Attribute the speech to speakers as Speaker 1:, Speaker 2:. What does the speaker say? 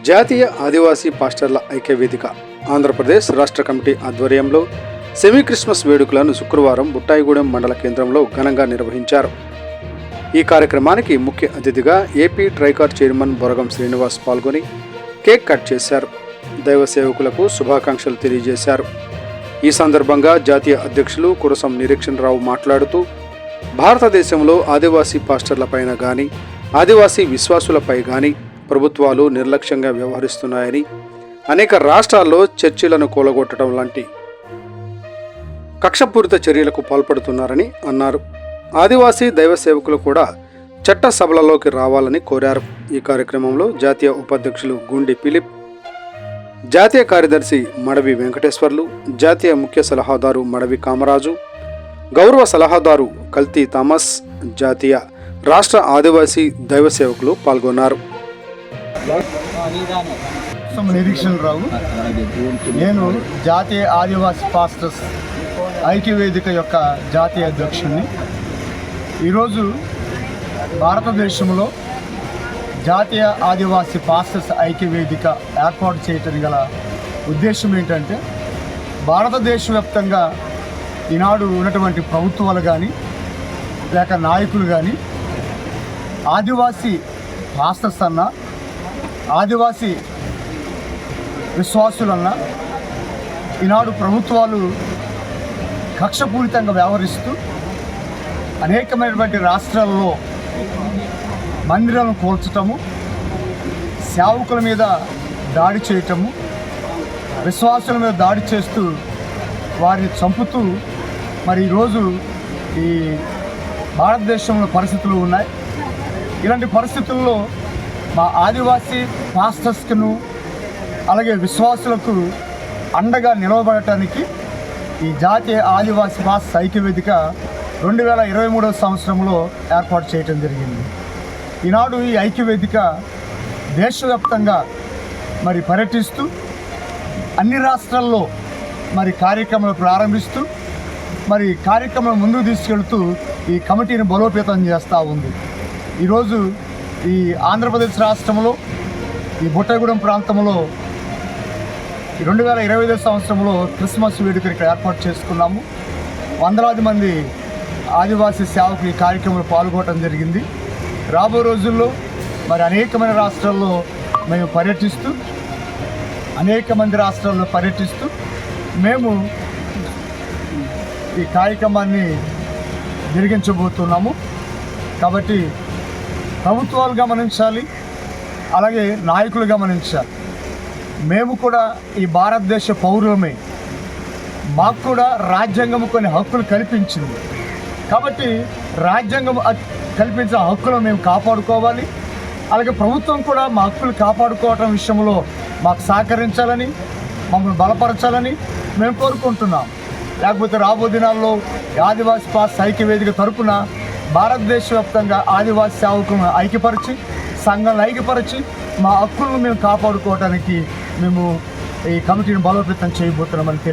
Speaker 1: జాతీయ ఆదివాసీ పాస్టర్ల ఐక్యవేదిక ఆంధ్రప్రదేశ్ రాష్ట్ర కమిటీ ఆధ్వర్యంలో సెమీ క్రిస్మస్ వేడుకలను శుక్రవారం బుట్టాయిగూడెం మండల కేంద్రంలో ఘనంగా నిర్వహించారు. ఈ కార్యక్రమానికి ముఖ్య అతిథిగా ఏపీ ట్రైకార్ చైర్మన్ బొరగం శ్రీనివాస్ పాల్గొని కేక్ కట్ చేశారు. దైవ సేవకులకు శుభాకాంక్షలు తెలియజేశారు. ఈ సందర్భంగా జాతీయ అధ్యక్షులు కురసం నిరీక్షణరావు మాట్లాడుతూ భారతదేశంలో ఆదివాసీ పాస్టర్లపైన కానీ ఆదివాసీ విశ్వాసులపై కానీ ప్రభుత్వాలు నిర్లక్ష్యంగా వ్యవహరిస్తున్నాయని, అనేక రాష్ట్రాల్లో చర్చిలను కూలగొట్టడం లాంటి కక్షపూరిత చర్యలకు పాల్పడుతున్నారని అన్నారు. ఆదివాసీ దైవ సేవకులు కూడా చట్ట సభలలోకి రావాలని కోరారు. ఈ కార్యక్రమంలో జాతీయ ఉపాధ్యక్షులు గుండి ఫిలిప్, జాతీయ కార్యదర్శి మడవి వెంకటేశ్వర్లు, జాతీయ ముఖ్య సలహాదారు మడవి కామరాజు, గౌరవ సలహాదారు కల్తీ థామస్, జాతీయ రాష్ట్ర ఆదివాసీ దైవ సేవకులు పాల్గొన్నారు.
Speaker 2: నిరీక్షణరావు, నేను జాతీయ ఆదివాసీ పాస్టర్స్ ఐక్యవేదిక యొక్క జాతీయ అధ్యక్షుడిని. ఈరోజు భారతదేశంలో జాతీయ ఆదివాసీ పాస్టర్స్ ఐక్యవేదిక ఏర్పాటు చేయటం గల ఉద్దేశం ఏంటంటే, భారతదేశ వ్యాప్తంగా ఈనాడు ఉన్నటువంటి ప్రభుత్వాలు కానీ లేక నాయకులు కానీ ఆదివాసీ పాస్టర్స్ అన్నా ఆదివాసీ విశ్వాసులన్నా ఈనాడు ప్రభుత్వాలు కక్షపూరితంగా వ్యవహరిస్తూ అనేకమైనటువంటి రాష్ట్రాల్లో మందిరాలను కూల్చటము, సేవకుల మీద దాడి చేయటము, విశ్వాసుల మీద దాడి చేస్తూ వారిని చంపుతూ మరి ఈరోజు ఈ భారతదేశంలో పరిస్థితులు ఉన్నాయి. ఇలాంటి పరిస్థితుల్లో మా ఆదివాసీ పాస్టర్స్కును అలాగే విశ్వాసులకు అండగా నిలవబడటానికి ఈ జాతీయ ఆదివాసీ పాస్టర్స్ ఐక్యవేదిక 2023 సంవత్సరంలో ఏర్పాటు చేయడం జరిగింది. ఈనాడు ఈ ఐక్యవేదిక దేశవ్యాప్తంగా మరి పర్యటిస్తూ అన్ని రాష్ట్రాల్లో మరి కార్యక్రమాలు ప్రారంభిస్తూ మరి కార్యక్రమాలు ముందుకు తీసుకెళ్తూ ఈ కమిటీని బలోపేతం చేస్తూ ఉంది. ఈరోజు ఈ ఆంధ్రప్రదేశ్ రాష్ట్రంలో ఈ బుట్టాయిగూడెం ప్రాంతంలో 2025 సంవత్సరంలో క్రిస్మస్ వేడుక ఇక్కడ ఏర్పాటు చేసుకున్నాము. వందలాది మంది ఆదివాసీ సేవకులు ఈ కార్యక్రమంలో పాల్గొనడం జరిగింది. రాబో రోజుల్లో మరి అనేకమైన రాష్ట్రాల్లో మేము పర్యటిస్తూ అనేక మంది రాష్ట్రాల్లో పర్యటిస్తూ మేము ఈ కార్యక్రమాన్ని జరిగించబోతున్నాము. కాబట్టి ప్రభుత్వాలు గమనించాలి, అలాగే నాయకులు గమనించాలి. మేము కూడా ఈ భారతదేశ పౌరులమే, మాకు కూడా రాజ్యాంగం కొన్ని హక్కులు కల్పించింది. కాబట్టి రాజ్యాంగం కల్పించిన హక్కులను మేము కాపాడుకోవాలి. అలాగే ప్రభుత్వం కూడా మా హక్కులు కాపాడుకోవటం విషయంలో మాకు సహకరించాలని, మమ్మల్ని బలపరచాలని మేము కోరుకుంటున్నాం. లేకపోతే రాబో దినాల్లో ఆదివాసీ పాస్టర్స్ ఐక్యవేదిక తరపున భారతదేశ వ్యాప్తంగా ఆదివాసీ సేవకులను ఐక్యపరిచి, సంఘాలను ఐక్యపరిచి మా హక్కులను మేము కాపాడుకోవడానికి మేము ఈ కమిటీని బలోపేతం చేయబోతున్నామని